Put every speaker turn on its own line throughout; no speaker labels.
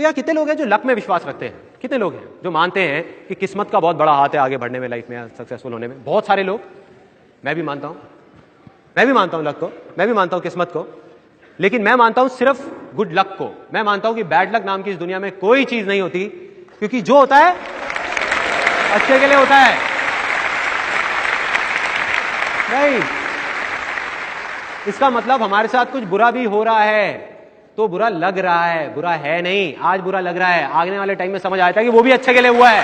तो यार कितने लोग हैं जो लक में विश्वास रखते हैं? कितने लोग हैं जो मानते हैं कि किस्मत का बहुत बड़ा हाथ है आगे बढ़ने में, लाइफ में सक्सेसफुल होने में? बहुत सारे लोग। मैं भी मानता हूं, मैं भी मानता हूं लक को, मैं भी मानता हूं किस्मत को, लेकिन मैं मानता हूं सिर्फ गुड लक को। मैं मानता हूं कि बैड लक नाम की इस दुनिया में कोई चीज नहीं होती, क्योंकि जो होता है अच्छे के लिए होता है। नहीं, इसका मतलब हमारे साथ कुछ बुरा भी हो रहा है तो बुरा लग रहा है, बुरा है नहीं। आज बुरा लग रहा है, आगने वाले टाइम में समझ आया था कि वो भी अच्छे के लिए हुआ है।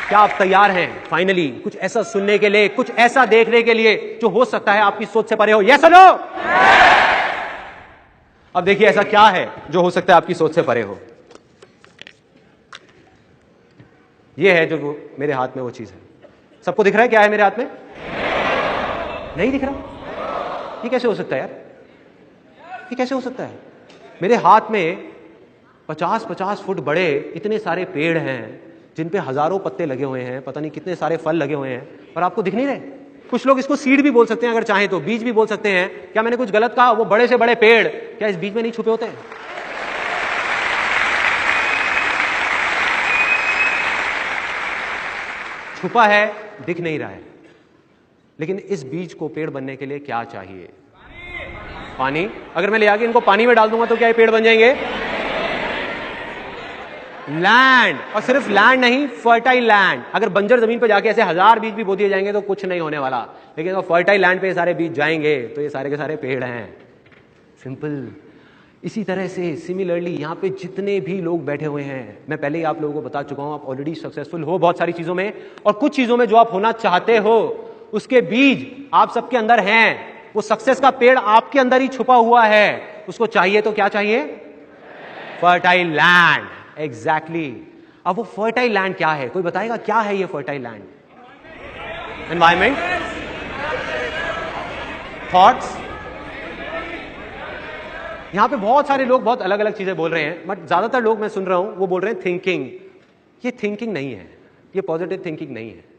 क्या आप तैयार हैं फाइनली कुछ ऐसा सुनने के लिए, कुछ ऐसा देखने के लिए जो हो सकता है आपकी सोच से परे हो? यस और नो? अब देखिए ऐसा क्या है जो हो सकता है आपकी सोच से परे हो। ये है जो मेरे हाथ में वो चीज है। सबको दिख रहा है क्या है मेरे हाथ में? नहीं दिख रहा? ये कैसे हो सकता है यार? ये कैसे हो सकता है? मेरे हाथ में 50-50 फुट बड़े इतने सारे पेड़ हैं जिन पे हजारों पत्ते लगे हुए हैं, पता नहीं कितने सारे फल लगे हुए हैं, और आपको दिख नहीं रहे। कुछ लोग इसको सीड भी बोल सकते हैं, अगर चाहें तो बीज भी बोल सकते हैं। क्या मैंने कुछ गलत कहा? वो बड़े से बड़े पेड़ क्या इस बीज में नहीं छुपे होते हैं? छुपा है, दिख नहीं रहा है। लेकिन इस बीज को पेड़ बनने के लिए क्या चाहिए? पानी। अगर मैं ले आके इनको पानी में डाल दूंगा तो क्या ये पेड़ बन जाएंगे? लैंड, और सिर्फ लैंड नहीं, फर्टाइल लैंड। अगर बंजर जमीन पर जाके ऐसे 1000 बीज भी बो दिए जाएंगे तो कुछ नहीं होने वाला, लेकिन अगर फर्टाइल लैंड पे ये सारे बीज जाएंगे तो ये सारे के सारे पेड़ हैं। सिंपल। इसी तरह से सिमिलरली यहां पे जितने भी लोग बैठे हुए हैं, मैं पहले ही आप लोगों को बता चुका हूं, आप ऑलरेडी सक्सेसफुल हो बहुत सारी चीजों में, और कुछ चीजों में जो आप होना चाहते हो उसके बीज आप सबके अंदर हैं। वो सक्सेस का पेड़ आपके अंदर ही छुपा हुआ है। उसको चाहिए तो क्या चाहिए? Fertile land. एग्जैक्टली। अब वो फर्टाइल लैंड क्या है? कोई बताएगा क्या है ये फर्टाइल लैंड? Environment, thoughts. यहां पे बहुत सारे लोग बहुत अलग अलग चीजें बोल रहे हैं, बट ज्यादातर लोग मैं सुन रहा हूं वो बोल रहे हैं थिंकिंग। ये थिंकिंग नहीं है, ये पॉजिटिव थिंकिंग नहीं है।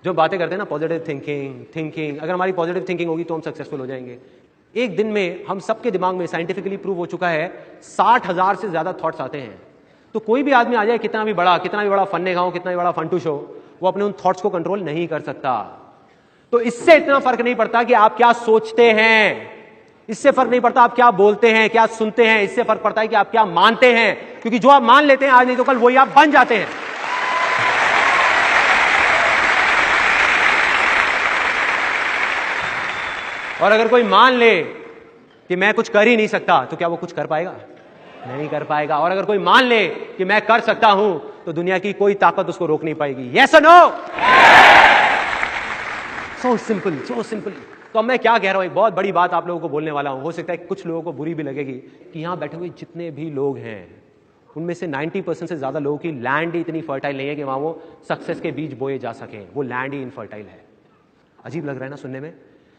जो बातें करते हैं ना पॉजिटिव थिंकिंग, अगर हमारी पॉजिटिव थिंकिंग होगी तो हम सक्सेसफुल हो जाएंगे। एक दिन में हम सबके दिमाग में साइंटिफिकली प्रूव हो चुका है 60,000 से ज्यादा थॉट्स आते हैं। तो कोई भी आदमी आ जाए, कितना भी बड़ा फन्ने गाँव, कितना भी बड़ा फंटू शो, वो अपने उन थॉट्स को कंट्रोल नहीं कर सकता। तो इससे इतना फर्क नहीं पड़ता कि आप क्या सोचते हैं, इससे फर्क नहीं पड़ता आप क्या बोलते हैं, क्या सुनते हैं, इससे फर्क पड़ता है कि आप क्या मानते हैं। क्योंकि जो आप मान लेते हैं आज नहीं तो कल वही आप बन जाते हैं। और अगर कोई मान ले कि मैं कुछ कर ही नहीं सकता तो क्या वो कुछ कर पाएगा? नहीं कर पाएगा। और अगर कोई मान ले कि मैं कर सकता हूं तो दुनिया की कोई ताकत उसको रोक नहीं पाएगी। यस और no? So simple, so simple. तो अब मैं क्या कह रहा हूं, एक बहुत बड़ी बात आप लोगों को बोलने वाला हूं। हो सकता है कुछ लोगों को बुरी भी लगेगी कि यहां बैठे हुए जितने भी लोग हैं उनमें से 90% से ज्यादा लोगों की लैंड ही इतनी फर्टाइल नहीं है कि वहां वो सक्सेस के बीज बोए जा सकें। वो लैंड ही इनफर्टाइल है। अजीब लग रहा है ना सुनने में?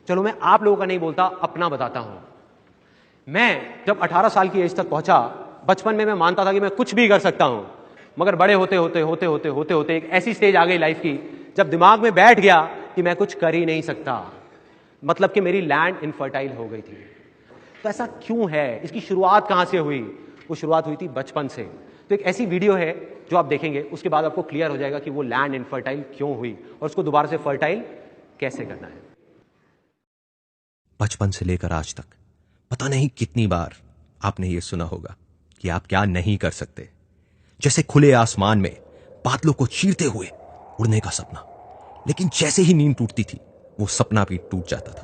चलो मैं आप लोगों का नहीं बोलता, अपना बताता हूं। मैं जब 18 साल की एज तक पहुंचा, बचपन में मैं मानता था कि मैं कुछ भी कर सकता हूं, मगर बड़े होते होते एक ऐसी स्टेज आ गई लाइफ की जब दिमाग में बैठ गया कि मैं कुछ कर ही नहीं सकता। मतलब कि मेरी लैंड इनफर्टाइल हो गई थी। तो ऐसा क्यों है? इसकी शुरुआत कहां से हुई? वो शुरुआत हुई थी बचपन से। तो एक ऐसी वीडियो है जो आप देखेंगे, उसके बाद आपको क्लियर हो जाएगा कि वो लैंड इनफर्टाइल क्यों हुई और उसको दोबारा से फर्टाइल कैसे करना है।
बचपन से लेकर आज तक पता नहीं कितनी बार आपने यह सुना होगा कि आप क्या नहीं कर सकते। जैसे खुले आसमान में बादलों को चीरते हुए उड़ने का सपना, लेकिन जैसे ही नींद टूटती थी वो सपना भी टूट जाता था,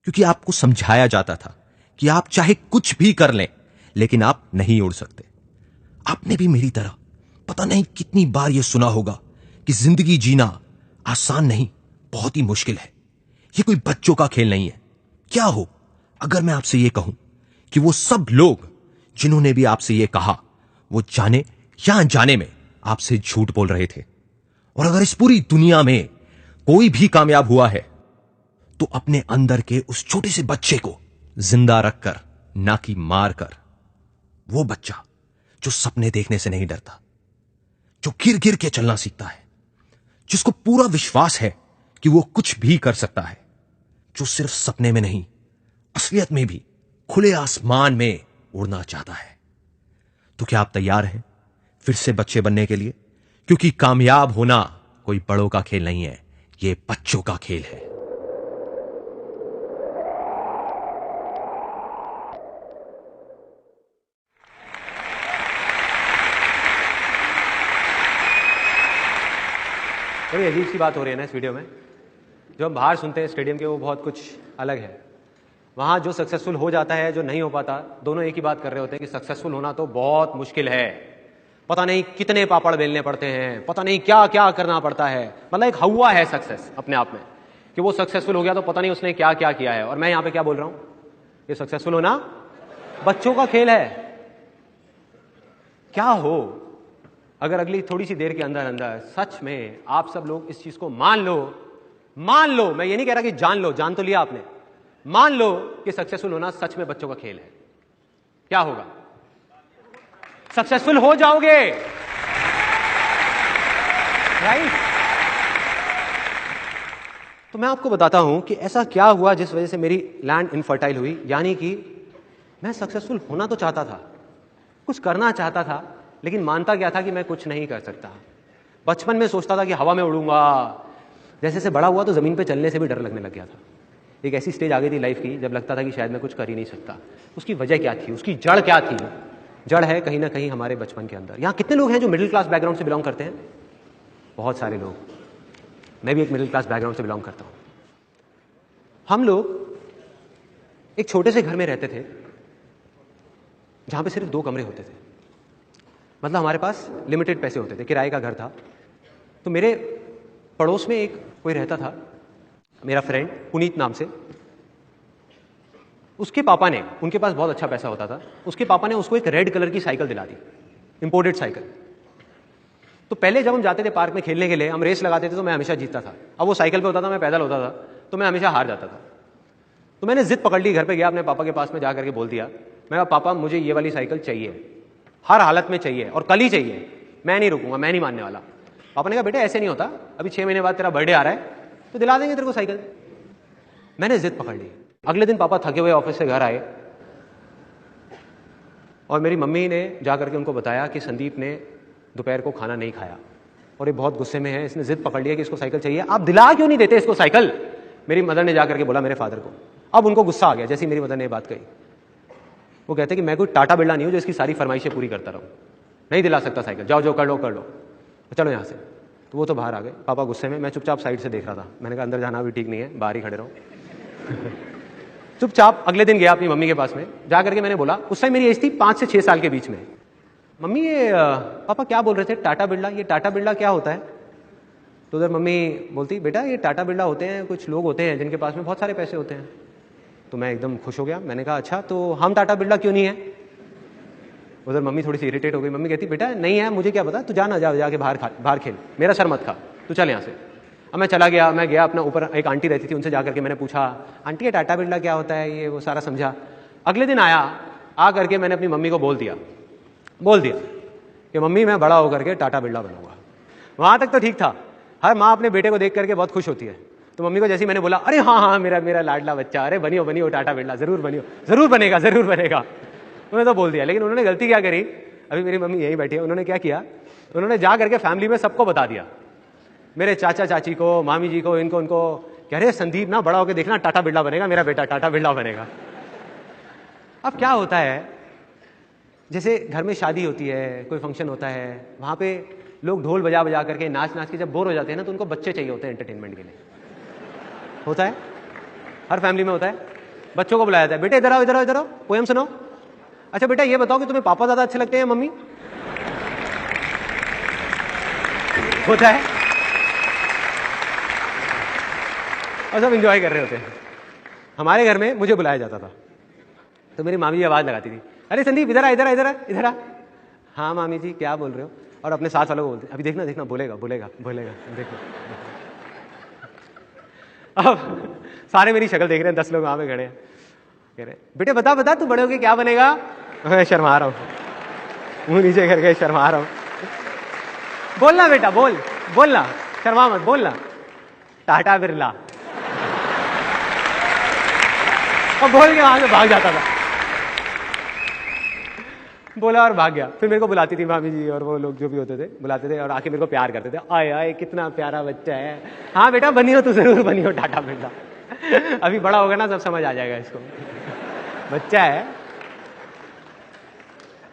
क्योंकि आपको समझाया जाता था कि आप चाहे कुछ भी कर लें लेकिन आप नहीं उड़ सकते। आपने भी मेरी तरह पता नहीं कितनी बार यह सुना होगा कि जिंदगी जीना आसान नहीं, बहुत ही मुश्किल है। यह कोई बच्चों का खेल नहीं है। क्या हो अगर मैं आपसे यह कहूं कि वो सब लोग जिन्होंने भी आपसे यह कहा वो जाने या अनजाने में आपसे झूठ बोल रहे थे। और अगर इस पूरी दुनिया में कोई भी कामयाब हुआ है तो अपने अंदर के उस छोटे से बच्चे को जिंदा रखकर, ना कि मार कर। वो बच्चा जो सपने देखने से नहीं डरता, जो गिर गिर के चलना सीखता है, जिसको पूरा विश्वास है कि वो कुछ भी कर सकता है, जो सिर्फ सपने में नहीं असलियत में भी खुले आसमान में उड़ना चाहता है। तो क्या आप तैयार हैं फिर से बच्चे बनने के लिए? क्योंकि कामयाब होना कोई बड़ों का खेल नहीं है, यह बच्चों का खेल है।
बड़ी अजीब सी बात हो रही है ना इस वीडियो में। जो हम बाहर सुनते हैं स्टेडियम के, वो बहुत कुछ अलग है। वहाँ जो सक्सेसफुल हो जाता है, जो नहीं हो पाता, दोनों एक ही बात कर रहे होते हैं कि सक्सेसफुल होना तो बहुत मुश्किल है, पता नहीं कितने पापड़ बेलने पड़ते हैं, पता नहीं क्या क्या करना पड़ता है। मतलब एक हवा है सक्सेस अपने आप में, कि वो सक्सेसफुल हो गया तो पता नहीं उसने क्या क्या किया है। और मैं यहाँ पे क्या बोल रहा हूँ, ये सक्सेसफुल होना बच्चों का खेल है। क्या हो अगर अगली थोड़ी सी देर के अंदर अंदर सच में आप सब लोग इस चीज को मान लो, मैं ये नहीं कह रहा कि जान लो, जान तो लिया आपने, मान लो कि सक्सेसफुल होना सच में बच्चों का खेल है। क्या होगा? सक्सेसफुल हो जाओगे, राइट? तो मैं आपको बताता हूं कि ऐसा क्या हुआ जिस वजह से मेरी लैंड इनफर्टाइल हुई। यानी कि मैं सक्सेसफुल होना तो चाहता था, कुछ करना चाहता था, लेकिन मानता क्या था कि मैं कुछ नहीं कर सकता। बचपन में सोचता था कि हवा में उड़ूंगा, जैसे जैसे बड़ा हुआ तो जमीन पे चलने से भी डर लगने लग गया था। एक ऐसी स्टेज आ गई थी लाइफ की जब लगता था कि शायद मैं कुछ कर ही नहीं सकता। उसकी वजह क्या थी, उसकी जड़ क्या थी? जड़ है कहीं ना कहीं हमारे बचपन के अंदर। यहाँ कितने लोग हैं जो मिडिल क्लास बैकग्राउंड से बिलोंग करते हैं? बहुत सारे लोग। मैं भी एक मिडिल क्लास बैकग्राउंड से बिलोंग करता हूं। हम लोग एक छोटे से घर में रहते थे जहां पे सिर्फ 2 कमरे होते थे। मतलब हमारे पास लिमिटेड पैसे होते थे, किराए का घर था। तो मेरे पड़ोस में एक कोई रहता था, मेरा फ्रेंड पुनीत नाम से। उसके पापा ने, उनके पास बहुत अच्छा पैसा होता था, उसके पापा ने उसको एक रेड कलर की साइकिल दिला दी, इंपोर्टेड साइकिल। तो पहले जब हम जाते थे पार्क में खेलने के लिए, हम रेस लगाते थे तो मैं हमेशा जीतता था। अब वो साइकिल पे होता था, मैं पैदल होता था, तो मैं हमेशा हार जाता था। तो मैंने जिद पकड़ ली, घर पे गया, अपने पापा के पास में जा करके बोल दिया, मैं कहा पापा मुझे ये वाली साइकिल चाहिए, हर हालत में चाहिए और कल ही चाहिए, मैं नहीं रुकूंगा, मैं नहीं मानने वाला। पापा ने कहा बेटा ऐसे नहीं होता, अभी 6 महीने बाद तेरा बर्थडे आ रहा है तो दिला देंगे तेरे को साइकिल। मैंने जिद पकड़ ली। अगले दिन पापा थके हुए ऑफिस से घर आए और मेरी मम्मी ने जाकर के उनको बताया कि संदीप ने दोपहर को खाना नहीं खाया और ये बहुत गुस्से में है, इसने जिद पकड़ लिया कि इसको साइकिल चाहिए, आप दिला क्यों नहीं देते इसको साइकिल? मेरी मदर ने जाकर के बोला मेरे फादर को। अब उनको गुस्सा आ गया जैसे मेरी मदर ने बात कही। वो कहते कि मैं कोई टाटा बिरला नहीं हूं जो इसकी सारी फरमाइशें पूरी करता रहूं, नहीं दिला सकता साइकिल, जाओ जो कर लो, चलो यहां से। तो वो तो बाहर आ गए, पापा गुस्से में। मैं चुपचाप साइड से देख रहा था। मैंने कहा अंदर जाना भी ठीक नहीं है, बाहर ही खड़े रहो। चुपचाप अगले दिन गया अपनी मम्मी के पास में, जा करके मैंने बोला, उस टाइम मेरी एज थी 5 से 6 साल के बीच में, मम्मी ये पापा क्या बोल रहे थे, टाटा बिरला, ये टाटा बिरला क्या होता है? तो उधर मम्मी बोलती बेटा ये टाटा बिरला होते हैं, कुछ लोग होते हैं जिनके पास में बहुत सारे पैसे होते हैं। तो मैं एकदम खुश हो गया। मैंने कहा अच्छा तो हम टाटा बिरला क्यों नहीं है? उधर मम्मी थोड़ी सी इरिटेट हो गई। मम्मी कहती बेटा नहीं है, मुझे क्या पता, तू जाना, जाके बाहर खेल, मेरा सर मत खा, तू चल यहाँ से। अब मैं चला गया, मैं गया अपना, ऊपर एक आंटी रहती थी, उनसे जाकर के मैंने पूछा आंटी ये टाटा बिरला क्या होता है, ये वो सारा समझा। अगले दिन आया, आ करके मैंने अपनी मम्मी को बोल दिया कि मम्मी मैं बड़ा होकर के टाटा बिरला बनूंगा। वहां तक तो ठीक था, हर माँ अपने बेटे को देख करके बहुत खुश होती है। तो मम्मी को जैसे मैंने बोला अरे हाँ मेरा लाडला बच्चा, अरे बनियो टाटा बिरला, जरूर बनेगा। उन्होंने तो बोल दिया। लेकिन उन्होंने गलती क्या करी, अभी मेरी मम्मी यहीं बैठी है, उन्होंने क्या किया, उन्होंने जा करके फैमिली में सबको बता दिया, मेरे चाचा चाची को, मामी जी को, इनको कह रहे संदीप ना बड़ा होकर देखना टाटा बिरला बनेगा, मेरा बेटा टाटा बिरला बनेगा। अब क्या होता है, जैसे घर में शादी होती है, कोई फंक्शन होता है, वहां पे लोग ढोल बजा बजा करके नाच के जब बोर हो जाते हैं ना, तो उनको बच्चे चाहिए होते हैं एंटरटेनमेंट के लिए। होता है, हर फैमिली में होता है। बच्चों को बुलाया जाता है, बेटे इधर आओ, पोएम सुनाओ। अच्छा बेटा ये बताओ कि तुम्हें पापा ज्यादा अच्छे लगते हैं मम्मी? होता है, और सब एंजॉय कर रहे होते हैं। हमारे घर में मुझे बुलाया जाता था तो मेरी मामी आवाज लगाती थी, अरे संदीप इधर आ। हाँ मामी जी क्या बोल रहे हो? और अपने साथ वालों को बोलते, अभी देखना बोलेगा देखो। अब सारे मेरी शक्ल देख रहे हैं, 10 लोग वहां पे खड़े हैं, कह रहे बेटे बता तू बड़े होके क्या बनेगा? मैं शर्मा रहा हूं, मुंह नीचे करके शर्मा रहा हूं। बोलना बेटा, बोलना, शर्मा मत, बोलना टाटा बिरला। और बोल के वहां से भाग जाता था। बोला और भाग गया। फिर मेरे को बुलाती थी मामी जी और वो लोग जो भी होते थे, बुलाते थे और आके मेरे को प्यार करते थे। आए आए कितना प्यारा बच्चा है, हाँ बेटा बनियो, तो जरूर बनियो टाटा बिरला। अभी बड़ा होगा ना, सब समझ आ जाएगा इसको, बच्चा है।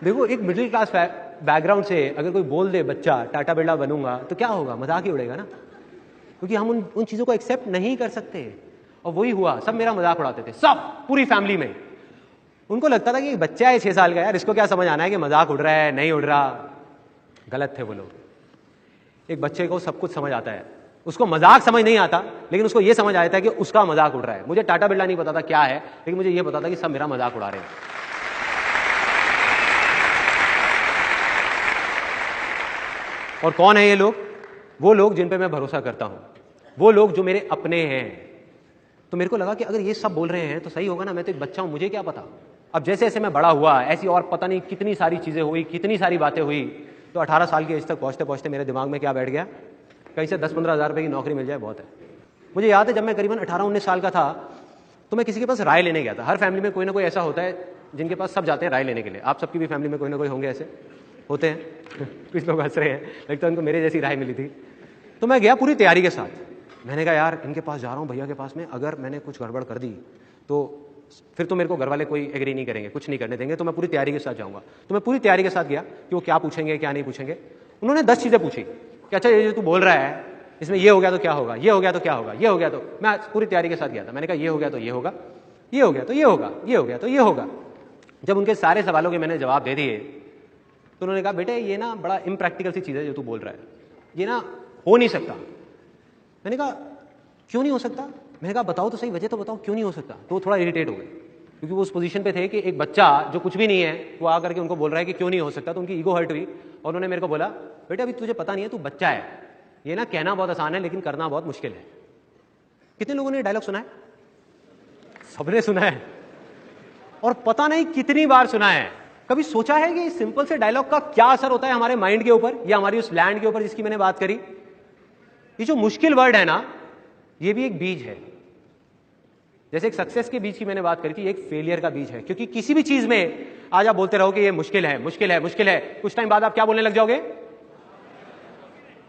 देखो, एक मिडिल क्लास बैकग्राउंड से अगर कोई बोल दे बच्चा टाटा बिरला बनूंगा, तो क्या होगा, मजाक ही उड़ेगा ना, क्योंकि हम उन चीजों को एक्सेप्ट नहीं कर सकते। और वही हुआ, सब मेरा मजाक उड़ाते थे, सब, पूरी फैमिली में। उनको लगता था कि बच्चा है 6 साल का, यार इसको क्या समझ आना है कि मजाक उड़ रहा है नहीं उड़ रहा। गलत थे वो लोग। एक बच्चे को सब कुछ समझ आता है, उसको मजाक समझ नहीं आता, लेकिन उसको यह समझ आता है कि उसका मजाक उड़ रहा है। मुझे टाटा बिरला नहीं पता था क्या है, लेकिन मुझे यह पता था कि सब मेरा मजाक उड़ा रहे हैं। और कौन है ये लोग? वो लोग जिन पे मैं भरोसा करता हूं, वो लोग जो मेरे अपने हैं। तो मेरे को लगा कि अगर ये सब बोल रहे हैं तो सही होगा ना, मैं तो एक बच्चा हूं, मुझे क्या पता। अब जैसे जैसे मैं बड़ा हुआ, ऐसी और पता नहीं कितनी सारी चीजें हुई, कितनी सारी बातें हुई। तो 18 साल की एज तक पहुंचते पहुंचते मेरे दिमाग में क्या बैठ गया, कहीं से 10-15 हज़ार रुपए की नौकरी मिल जाए बहुत है। मुझे याद है जब मैं करीबन 18-19 साल का था, तो मैं किसी के पास राय लेने गया था। हर फैमिली में कोई ना कोई ऐसा होता है जिनके पास सब जाते हैं राय लेने के लिए। आप सबकी भी फैमिली में कोई ना कोई होंगे ऐसे, होते हैं। कुछ लोग हंस रहे हैं, लगता है उनको मेरे जैसी राय मिली थी। तो मैं गया पूरी तैयारी के साथ। मैंने कहा यार इनके पास जा रहा हूँ, भैया के पास में, अगर मैंने कुछ गड़बड़ कर दी तो फिर तो मेरे को घर वाले कोई एग्री नहीं करेंगे, कुछ नहीं करने देंगे, तो मैं पूरी तैयारी के साथ जाऊंगा। तो मैं पूरी तैयारी के साथ गया कि वो क्या पूछेंगे क्या नहीं पूछेंगे। उन्होंने 10 चीजें पूछी कि अच्छा ये जो तू बोल रहा है इसमें ये हो गया तो क्या होगा, ये हो गया तो क्या होगा, ये हो गया तो। मैं पूरी तैयारी के साथ गया था। मैंने कहा ये हो गया तो ये होगा, ये हो गया तो ये होगा, ये हो गया तो ये होगा। जब उनके सारे सवालों के मैंने जवाब दे दिए तो उन्होंने कहा बेटे ये ना बड़ा इम्प्रैक्टिकल सी चीज़ है जो तू बोल रहा है, ये ना हो नहीं सकता। मैंने कहा क्यों नहीं हो सकता? मैंने कहा बताओ तो सही, वजह तो बताओ क्यों नहीं हो सकता। तो वो थोड़ा इरिटेट हो गए, क्योंकि वो उस पोजीशन पे थे कि एक बच्चा जो कुछ भी नहीं है वो आकर के उनको बोल रहा है कि क्यों नहीं हो सकता। तो उनकी ईगो हर्ट हुई और उन्होंने मेरे को बोला बेटा अभी तुझे पता नहीं है, तू बच्चा है, ये ना कहना बहुत आसान है लेकिन करना बहुत मुश्किल है। कितने लोगों ने डायलॉग सुना है? सबने सुना है, और पता नहीं कितनी बार सुना है। कभी सोचा है कि इस सिंपल से डायलॉग का क्या असर होता है हमारे माइंड के ऊपर या हमारी उस लैंड के ऊपर जिसकी मैंने बात करी? ये जो मुश्किल वर्ड है ना, ये भी एक बीज है। जैसे एक सक्सेस के बीज की मैंने बात करी थी, एक फेलियर का बीज है। क्योंकि किसी भी चीज में आज आप बोलते रहो कि ये मुश्किल है, मुश्किल है, मुश्किल है, कुछ टाइम बाद आप क्या बोलने लग जाओगे?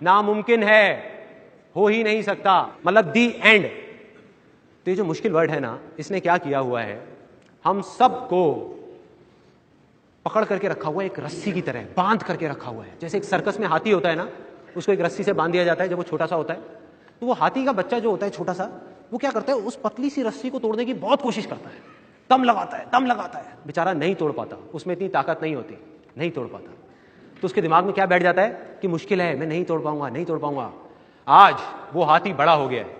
नामुमकिन है, हो ही नहीं सकता, मतलब दी एंड। तो ये जो मुश्किल वर्ड है ना, इसने क्या किया हुआ है, हम सबको पकड़ करके रखा हुआ है, एक रस्सी की तरह बांध करके रखा हुआ है। जैसे एक सर्कस में हाथी होता है ना, उसको एक रस्सी से बांध दिया जाता है जब वो छोटा सा होता है। तो वो हाथी का बच्चा जो होता है छोटा सा, वो क्या करता है, उस पतली सी रस्सी को तोड़ने की बहुत कोशिश करता है, दम लगाता है, दम लगाता है, बेचारा नहीं तोड़ पाता, उसमें इतनी ताकत नहीं होती, नहीं तोड़ पाता। तो उसके दिमाग में क्या बैठ जाता है कि मुश्किल है, मैं नहीं तोड़ पाऊंगा, नहीं तोड़ पाऊंगा। आज वो हाथी बड़ा हो गया है,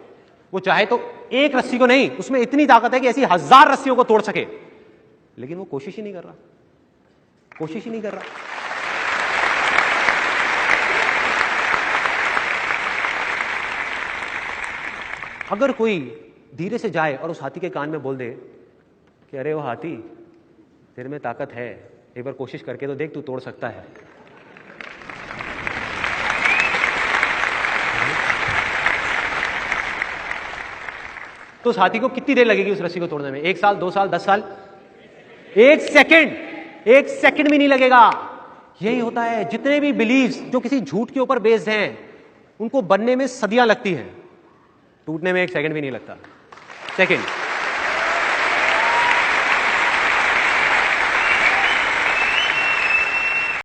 वो चाहे तो एक रस्सी को नहीं, उसमें इतनी ताकत है कि ऐसी 1000 रस्सियों को तोड़ सके, लेकिन वो कोशिश ही नहीं कर रहा, कोशिश ही नहीं कर रहा। अगर कोई धीरे से जाए और उस हाथी के कान में बोल दे कि अरे वो हाथी, तेरे में ताकत है, एक बार कोशिश करके तो देख, तू तोड़ सकता है। तो उस हाथी को कितनी देर लगेगी उस रस्सी को तोड़ने में? 1 साल, 2 साल, 10 साल? 1 सेकंड, 1 सेकंड भी नहीं लगेगा। यही होता है, जितने भी बिलीव्स जो किसी झूठ के ऊपर बेस्ड हैं, उनको बनने में सदियां लगती हैं, टूटने में 1 सेकंड भी नहीं लगता। सेकंड